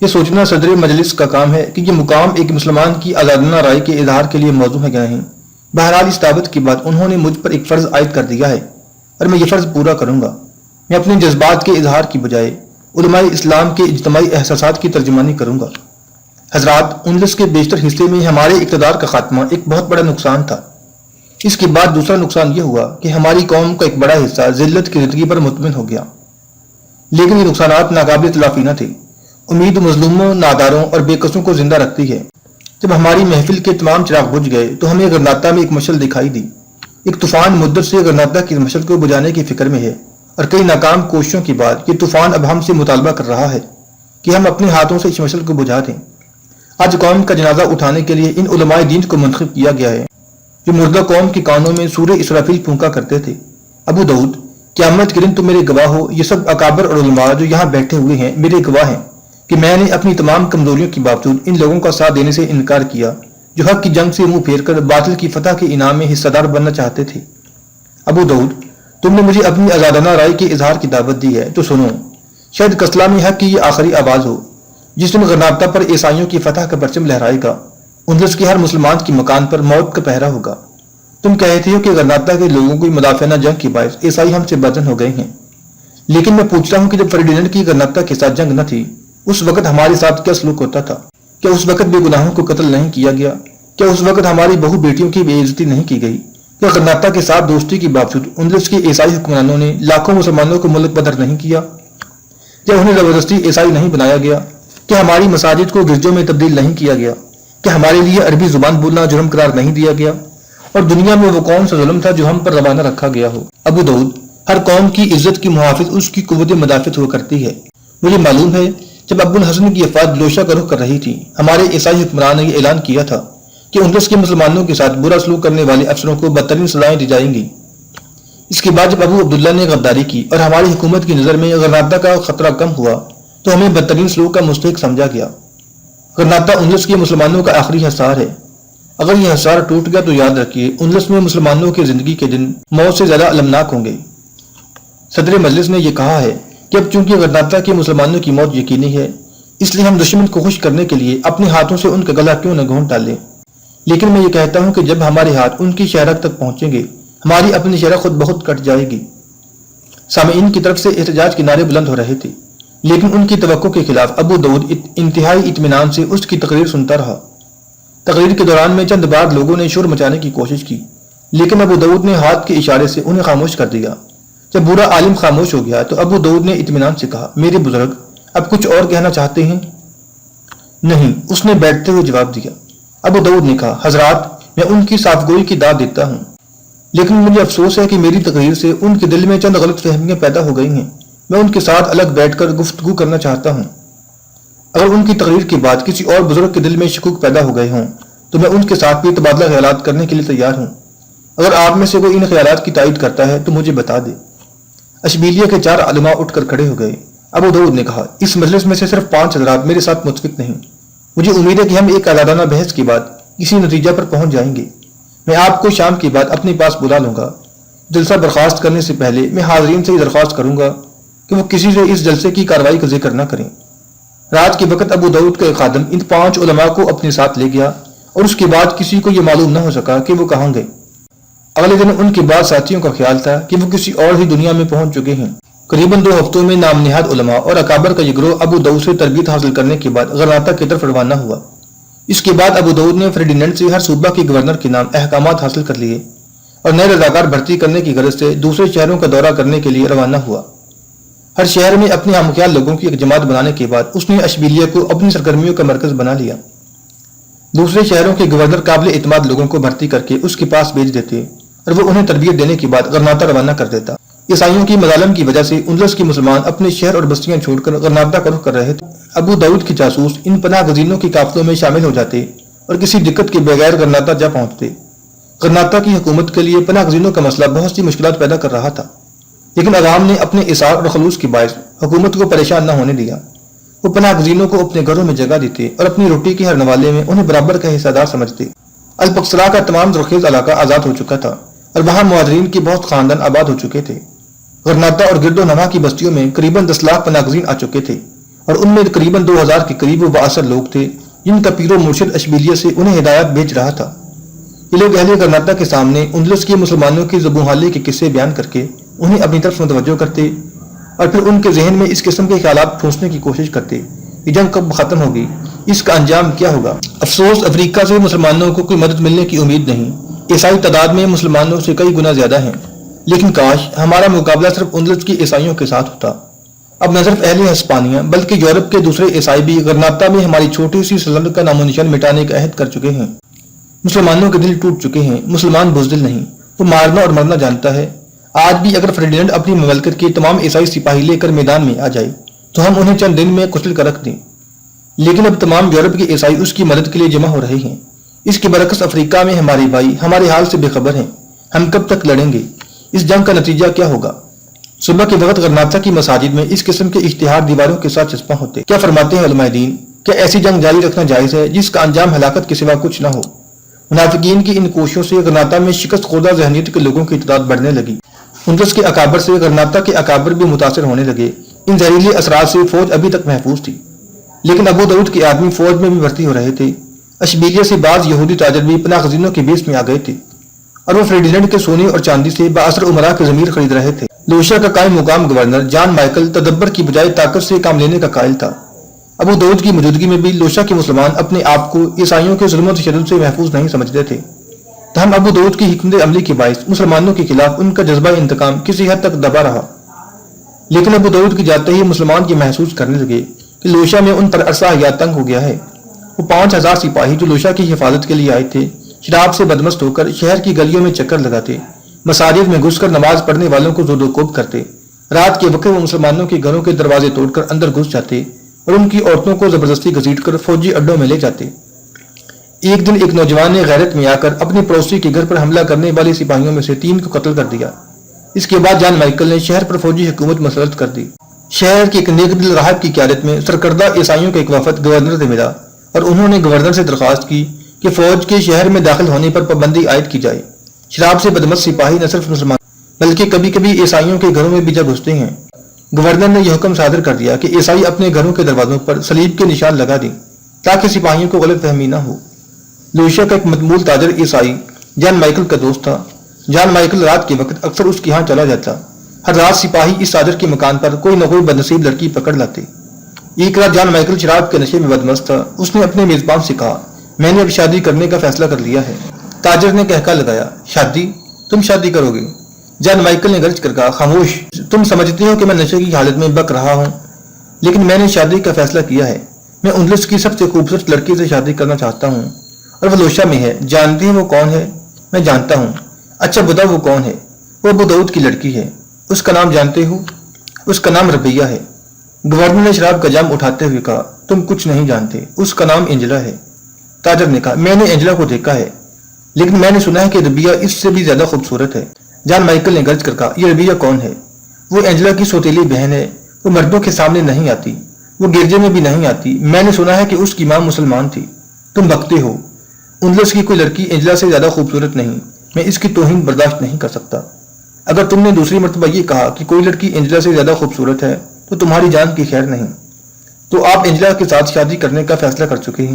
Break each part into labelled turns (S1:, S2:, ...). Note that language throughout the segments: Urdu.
S1: یہ سوچنا صدر مجلس کا کام ہے کہ یہ مقام ایک مسلمان کی آزادانہ رائے کے اظہار کے لیے موزوں ہے گئے ہیں۔ بہرحال اس دعوت کے بعد انہوں نے مجھ پر ایک فرض عائد کر دیا ہے اور میں یہ فرض پورا کروں گا۔ میں اپنے جذبات کے اظہار کی بجائے علماء اسلام کے اجتماعی احساسات کی ترجمانی کروں گا۔ حضرات، اندلس کے بیشتر حصے میں ہمارے اقتدار کا خاتمہ ایک بہت بڑا نقصان تھا۔ اس کے بعد دوسرا نقصان یہ ہوا کہ ہماری قوم کا ایک بڑا حصہ ذلت کی زندگی پر مطمئن ہو گیا۔ لیکن یہ نقصانات ناقابل تلافی نہ تھے۔ امید مظلوموں، ناداروں اور بے قصوں کو زندہ رکھتی ہے۔ جب ہماری محفل کے تمام چراغ بجھ گئے تو ہمیں غرناطہ میں ایک مشعل دکھائی دی۔ ایک طوفان مدت سے غرناطہ کی مشعل کو بجھانے کی فکر میں ہے اور کئی ناکام کوششوں کے بعد یہ طوفان اب ہم سے مطالبہ کر رہا ہے کہ ہم اپنے ہاتھوں سے اس مشعل کو بجھا دیں۔ آج قوم کا جنازہ اٹھانے کے لیے ان علماء دین کو منتخب کیا گیا ہے جو مردہ قوم کے کانوں میں سورہ اسرافیل پھونکا کرتے تھے۔ ابو داؤد، قیامت کے دن تم میرے گواہ ہو، یہ سب اکابر اور علماء جو یہاں بیٹھے ہوئے ہیں میرے گواہ ہیں کہ میں نے اپنی تمام کمزوریوں کے باوجود ان لوگوں کا ساتھ دینے سے انکار کیا جو حق کی جنگ سے منہ پھیر کر باطل کی فتح کے انعام میں حصہ دار بننا چاہتے تھے۔ ابو داؤد، تم نے مجھے اپنی آزادانہ رائے کے اظہار کی دعوت دی ہے تو سنو، شاید کسلا میں حق کی یہ آخری آواز ہو۔ جس دن غرناطہ پر عیسائیوں کی فتح کا پرچم لہرائے گا، اندلس کے ہر مسلمان کی مکان پر موت کا پہرا ہوگا۔ تم کہتے ہو کہ غرناطہ کے لوگوں کو مدافعانہ جنگ کے باعث عیسائی ہم سے بدن ہو گئے ہیں، لیکن میں پوچھتا ہوں کہ جب فردیننڈ کی غرناطہ کے ساتھ جنگ نہ تھی اس وقت ہمارے ساتھ کیا سلوک ہوتا تھا؟ کیا اس وقت بے گناہوں کو قتل نہیں کیا گیا؟ کیا اس وقت ہماری بہو بیٹیوں کی بے عزتی نہیں کی گئی؟ کیا غرناطہ کے ساتھ دوستی کے باوجود اندلس کے عیسائی حکمرانوں نے لاکھوں مسلمانوں کو ملک بدر نہیں کیا؟ کیا انہیں زبردستی عیسائی نہیں بنایا گیا؟ کیا ہماری مساجد کو گرجوں میں تبدیل نہیں کیا گیا؟ کیا ہمارے لیے عربی زبان بولنا جرم قرار نہیں دیا گیا؟ اور دنیا میں وہ کون سا ظلم تھا جو ہم پر روانہ رکھا گیا ہو؟ ابو داؤد، ہر قوم کی عزت کی محافظ اس کی قوت مدافعت ہوا کرتی ہے۔ مجھے معلوم ہے جب ابو الحسن کی وفات لوشا کا رخ کر رہی تھی، ہمارے عیسائی حکمران نے یہ اعلان کیا تھا کہ اندلس کے مسلمانوں کے ساتھ برا سلوک کرنے والے افسروں کو بدترین سزائیں دی جائیں گی۔ اس کے بعد جب ابو عبداللہ نے غداری کی اور ہماری حکومت کی نظر میں غرناطہ کا خطرہ کم ہوا تو ہمیں بدترین سلوک کا مستحق سمجھا گیا۔ غرناطہ اندلس کے مسلمانوں کا آخری حصار ہے۔ اگر یہ حصار ٹوٹ گیا تو یاد رکھیے اندلس میں مسلمانوں کی زندگی کے دن موت سے زیادہ المناک ہوں گے۔ صدر مجلس نے یہ کہا ہے کہ اب چونکہ غرناطہ کے مسلمانوں کی موت یقینی ہے، اس لیے ہم دشمن کو خوش کرنے کے لیے اپنے ہاتھوں سے ان کا گلا کیوں نہ گھونٹ ڈالیں۔ لیکن میں یہ کہتا ہوں کہ جب ہمارے ہاتھ ان کی شہرک تک پہنچیں گے ہماری اپنی شہرہ خود بہت کٹ جائے گی۔ سامعین کی طرف سے احتجاج کے نعرے بلند ہو رہے تھے، لیکن ان کی توقع کے خلاف ابو داؤد انتہائی اطمینان سے اس کی تقریر سنتا رہا۔ تقریر کے دوران میں چند بار لوگوں نے شور مچانے کی کوشش کی، لیکن ابو داؤد نے ہاتھ کے اشارے سے انہیں خاموش کر دیا۔ جب برا عالم خاموش ہو گیا تو ابو داؤد نے اطمینان سے کہا، میرے بزرگ اب کچھ اور کہنا چاہتے ہیں؟ نہیں، اس نے بیٹھتے ہوئے جواب دیا۔ ابو داؤد نے کہا، حضرات، میں ان کی صاف گوئی کی داد دیتا ہوں، لیکن مجھے افسوس ہے کہ میری تقریر سے ان کے دل میں چند غلط فہمیاں پیدا ہو گئی ہیں۔ میں ان کے ساتھ الگ بیٹھ کر گفتگو کرنا چاہتا ہوں۔ اگر ان کی تقریر کے بعد کسی اور بزرگ کے دل میں شکوک پیدا ہو گئے ہوں تو میں ان کے ساتھ بھی تبادلہ خیالات کرنے کے لیے تیار ہوں۔ اگر آپ میں سے کوئی ان خیالات کی تائید کرتا ہے تو مجھے بتا دے۔ اشبیلیہ کے 4 علماء اٹھ کر کھڑے ہو گئے۔ ابو داؤد نے کہا، اس مجلس میں سے صرف 5 حضرات میرے ساتھ متفق نہیں۔ مجھے امید ہے کہ ہم ایک آزادانہ بحث کے بعد کسی نتیجہ پر پہنچ جائیں گے۔ میں آپ کو شام کے بعد اپنے پاس بلا لوں گا۔ جلسہ برخاست کرنے سے پہلے میں حاضرین سے درخواست کروں گا کہ وہ کسی سے اس جلسے کی کارروائی کا ذکر نہ کریں۔ رات کے وقت ابو داؤد کا ایک خادم ان 5 علماء کو اپنے ساتھ لے گیا اور اس کے بعد کسی کو یہ معلوم نہ ہو سکا کہ وہ کہاں گئے۔ اگلے دن ان کے بعد ساتھیوں کا خیال تھا کہ وہ کسی اور ہی دنیا میں پہنچ چکے ہیں۔ قریباً 2 ہفتوں میں نام نہاد علماء اور اکابر کا یہ گروہ ابو داؤد سے تربیت حاصل کرنے کے بعد غرناطہ کی طرف روانہ ہوا۔ اس کے بعد ابو داؤد نے فردیننڈ سے ہر صوبہ کے گورنر کے نام احکامات حاصل کر لیے اور نئے رضاکار بھرتی کرنے کی غرض سے دوسرے شہروں کا دورہ کرنے کے لیے روانہ ہوا۔ ہر شہر میں اپنے ہمخیال لوگوں کی ایک جماعت بنانے کے بعد اس نے اشبیلیہ کو اپنی سرگرمیوں کا مرکز بنا لیا۔ دوسرے شہروں کے گورنر قابل اعتماد لوگوں کو بھرتی کر کے اس کے پاس بھیج دیتے اور وہ انہیں تربیت دینے کے بعد غرناطہ روانہ کر دیتا۔ عیسائیوں کی مظالم کی وجہ سے اندلس کے مسلمان اپنے شہر اور بستیاں چھوڑ کر غرناطہ کا رخ کر رہے تھے۔ ابو داؤد کے جاسوس ان پناہ گزینوں کے قافلوں میں شامل ہو جاتے اور کسی دقت کے بغیر غرناطہ جا پہنچتے۔ غرناطہ کی حکومت کے لیے پناہ گزینوں کا مسئلہ بہت سی مشکلات پیدا کر رہا تھا، لیکن عوام نے اپنے اصرار اور خلوص کے باعث حکومت کو پریشان نہ ہونے دیا۔ وہ پناہ گزینوں کو اپنے گھروں میں جگہ دیتے اور اپنی روٹی کے ہر نوالے میں انہیں برابر کا حصہ دار سمجھتے۔ البکسرا کا تمام زرخیز علاقہ آزاد ہو چکا تھا اور وہاں مہاجرین کے بہت خاندان آباد ہو چکے تھے۔ غرناطہ اور گرد و نواح کی بستیوں میں قریباً 10 لاکھ پناہ گزین آ چکے تھے اور ان میں تقریباً 2000 کے قریب وہ بااثر لوگ تھے جن کا پیر و مرشد اشبیلیہ سے انہیں ہدایات بھیج رہا تھا۔ یہ لوگ اہل غرناطہ کے سامنے اندلس کے مسلمانوں کی زبوں حالی کے قصے بیان کر کے انہیں اپنی طرف متوجہ کرتے اور پھر ان کے ذہن میں اس قسم کے خیالات ٹھونسنے کی کوشش کرتے کہ جنگ کب ختم ہوگی، اس کا انجام کیا ہوگا۔ افسوس، افریقہ سے مسلمانوں کو کوئی مدد ملنے کی امید نہیں۔ عیسائی تعداد میں مسلمانوں سے کئی گنا زیادہ ہیں، لیکن کاش ہمارا مقابلہ صرف اندلس کی عیسائیوں کے ساتھ ہوتا۔ اب نہ صرف اہل ہسپانیہ بلکہ یورپ کے دوسرے عیسائی بھی غرناطہ میں ہماری چھوٹی سی سلطنت کا نام و نشان مٹانے کا عہد کر چکے ہیں۔ مسلمانوں کے دل ٹوٹ چکے ہیں۔ مسلمان بزدل نہیں، وہ مارنا اور مرنا جانتا ہے۔ آج بھی اگر فرڈینڈ اپنی مملکت کے تمام عیسائی سپاہی لے کر میدان میں آ جائے تو ہم انہیں چند دن میں کچل کر رکھ دیں، لیکن اب تمام یورپ کے عیسائی اس کی مدد کے لیے جمع ہو رہے ہیں۔ اس کے برعکس افریقہ میں ہمارے بھائی ہمارے حال سے بے خبر ہیں۔ ہم کب تک لڑیں گے؟ اس جنگ کا نتیجہ کیا ہوگا؟ صبح کے وقت غرناطہ کی مساجد میں اس قسم کے اشتہار دیواروں کے ساتھ چسپاں ہوتے۔ کیا فرماتے ہیں علماء دین؟ کیا ایسی جنگ جاری رکھنا جائز ہے جس کا انجام ہلاکت کے سوا کچھ نہ ہو؟ منافقین کی ان کوششوں سے غرناطہ میں شکست خوردہ ذہنیت کے لوگوں کی تعداد بڑھنے لگی۔ اندلس کے اکابر سے غرناطہ کے اکابر بھی متاثر ہونے لگے۔ ان زہریلے اثرات سے فوج ابھی تک محفوظ تھی، لیکن ابو داؤد کے آدمی فوج میں بھی بھرتی ہو رہے تھے۔ اشبیلیہ سے بعض یہودی تاجر بھی پناہ گزینوں کے بیس میں آ گئے تھے اور وہ فرڈینڈ کے سونے اور چاندی سے بااثر عمرا کے ضمیر خرید رہے تھے۔ لوشیا کا قائم مقام گورنر جان مائیکل تدبر کی بجائے طاقت سے کام لینے کا قائل تھا۔ ابو داؤد کی موجودگی میں بھی لوشیا کے مسلمان اپنے آپ کو عیسائیوں کے ظلم و تشدد سے محفوظ نہیں سمجھتے تھے۔ تاہم ابو داؤد کی حکمت عملی کے باعث مسلمانوں کے خلاف ان کا جذبہ انتقام کسی حد تک دبا رہا، لیکن ابو داؤد کے جاتے ہی مسلمان یہ محسوس کرنے لگے کہ لوشیا میں ان پر عرصہ حیات تنگ ہو گیا ہے۔ وہ 5000 سپاہی جو لوشیا کی حفاظت کے لیے آئے تھے شراب سے بدمست ہو کر شہر کی گلیوں میں چکر لگاتے، مساجد میں گھس کر نماز پڑھنے والوں کو زود و کوب کرتے۔ رات کے وقت وہ مسلمانوں کے گھروں کے دروازے توڑ کر اندر گھس جاتے اور ان کی عورتوں کو زبردستی گھسیٹ کر فوجی اڈوں میں لے جاتے۔ ایک دن ایک نوجوان نے غیرت میں آ کر اپنی پڑوسی کے گھر پر حملہ کرنے والے سپاہیوں میں سے 3 کو قتل کر دیا۔ اس کے بعد جان مائیکل نے شہر پر فوجی حکومت مسلط کر دی۔ شہر کے ایک نیک دل راہب کی قیادت میں سرکردہ عیسائیوں کا ایک وفد گورنر سے ملا اور انہوں نے گورنر سے درخواست کی کہ فوج کے شہر میں داخل ہونے پر پابندی عائد کی جائے۔ شراب سے بدمست سپاہی نہ صرف مسلمان بلکہ کبھی کبھی عیسائیوں کے گھروں میں بھی جا گھستے ہیں۔ گورنر نے یہ حکم صادر کر دیا کہ عیسائی اپنے گھروں کے دروازوں پر صلیب کے نشان لگا دیں تاکہ سپاہیوں کو غلط فہمی نہ ہو۔ لوشیا کا ایک مقبول تاجر عیسائی جان مائیکل کا دوست تھا۔ جان مائیکل رات کے وقت اکثر اس کے ہاں چلا جاتا۔ ہر رات سپاہی اس تاجر کے مکان پر کوئی نہ کوئی بدنصیب لڑکی پکڑ لاتے۔ ایک رات جان مائیکل شراب کے نشے میں بدمست تھا۔ اس نے اپنے میزبان سے کہا، میں نے اب شادی کرنے کا فیصلہ کر لیا ہے۔ تاجر نے کہکا لگایا، شادی؟ تم شادی کرو گے؟ جان مائیکل نے گرج کر کہا، خاموش، تم سمجھتے ہو کہ میں نشے کی حالت میں بک رہا ہوں، لیکن میں نے شادی کا فیصلہ کیا ہے۔ میں اندلس کی سب سے خوبصورت لڑکی سے شادی کرنا چاہتا ہوں اور وہ لوشیا میں ہے۔ جانتی ہیں وہ کون ہے؟ میں جانتا ہوں۔ اچھا بتاؤ وہ کون ہے؟ وہ ابو داؤد کی لڑکی ہے۔ اس کا نام جانتے ہو؟ اس کا نام ربیہ ہے۔ گورنر نے شراب کا جام اٹھاتے ہوئے کہا، تم کچھ نہیں جانتے، اس کا نام اینجلا ہے۔ تاجر نے کہا، میں نے اینجلا کو دیکھا ہے، لیکن میں نے سنا ہے کہ ربیہ اس سے بھی زیادہ خوبصورت ہے۔ جان مائیکل نے گرج کر کہا، یہ ربیہ کون ہے؟ وہ اینجلا کی سوتیلی بہن ہے۔ وہ مردوں کے سامنے نہیں آتی، وہ گرجے میں بھی نہیں آتی۔ میں نے سنا ہے کہ اس کی ماں مسلمان تھی۔ تم بکتے ہو۔ اندلس کی کوئی لڑکی اینجلا سے زیادہ خوبصورت نہیں۔ میں اس کی توہین برداشت نہیں کر سکتا۔ اگر تم نے دوسری مرتبہ یہ کہا کہ کوئی لڑکی اینجلا سے زیادہ خوبصورت ہے تو تمہاری جان کی خیر نہیں۔ تو آپ اینجلا کے ساتھ شادی کرنے کا فیصلہ کر چکے ہیں؟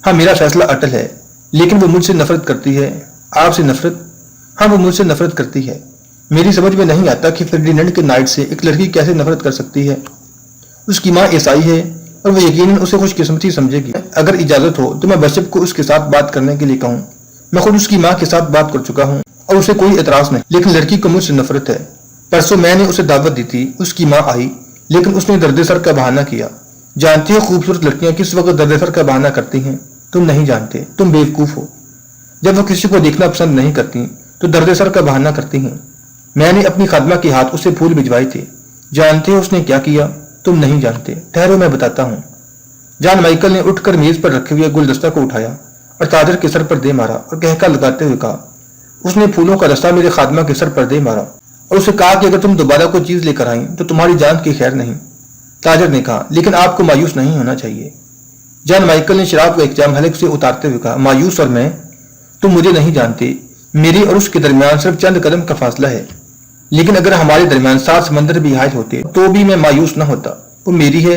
S1: ہاں، میرا فیصلہ اٹل ہے، لیکن وہ مجھ سے نفرت کرتی ہے۔ آپ سے نفرت؟ ہاں، وہ مجھ سے نفرت کرتی ہے۔ میری سمجھ میں نہیں آتا کہ فرڈینڈ کے نائٹ سے ایک لڑکی کیسے نفرت کر سکتی ہے۔ اس کی ماں عیسائی ہے اور وہ یقیناً اسے خوش قسمتی سمجھے گی۔ اگر اجازت ہو تو میں بشپ کو اس کے ساتھ بات کرنے کے لیے کہوں۔ میں خود اس کی ماں کے ساتھ بات کر چکا ہوں اور اسے کوئی اعتراض نہیں، لیکن لڑکی کو مجھ سے نفرت ہے۔ پرسوں میں نے اسے دعوت دی تھی، اس کی ماں آئی، لیکن اس نے درد سر کا بہانہ کیا۔ جانتے ہو خوبصورت لڑکیاں کس وقت درد سر کا بہانہ کرتی ہیں؟ تم نہیں جانتے، تم بیوقوف ہو۔ جب وہ کسی کو دیکھنا پسند نہیں کرتی تو درد سر کا بہانہ کرتی ہیں۔ میں نے اپنی خادمہ کے ہاتھ اسے پھول بھجوائے تھے۔ جانتے ہو اس نے کیا کیا؟ تم نہیں جانتے، ٹھہرو میں بتاتا ہوں۔ جان مائیکل نے اٹھ کر میز پر رکھے ہوئے گلدستہ کو اٹھایا اور تاجر کے سر پر دے مارا اور کہکا لگاتے ہوئے کہا، اس نے پھولوں کا دستہ میرے خادمہ کے سر پر دے مارا اور اسے کہا کہ اگر تم دوبارہ کوئی چیز لے کر آئیں تو تمہاری جان کی خیر نہیں۔ تاجر نے کہا، لیکن آپ کو مایوس نہیں ہونا چاہیے۔ جان مائیکل نے شراب کا ایک جام حلق سے اتارتے ہوئے کہا، مایوس اور میں؟ تم مجھے نہیں جانتے۔ میری اور اس کے درمیان صرف چند قدم کا فاصلہ ہے، لیکن اگر ہمارے درمیان 7 سمندر بھی حائل ہوتے تو بھی میں مایوس نہ ہوتا۔ وہ میری ہے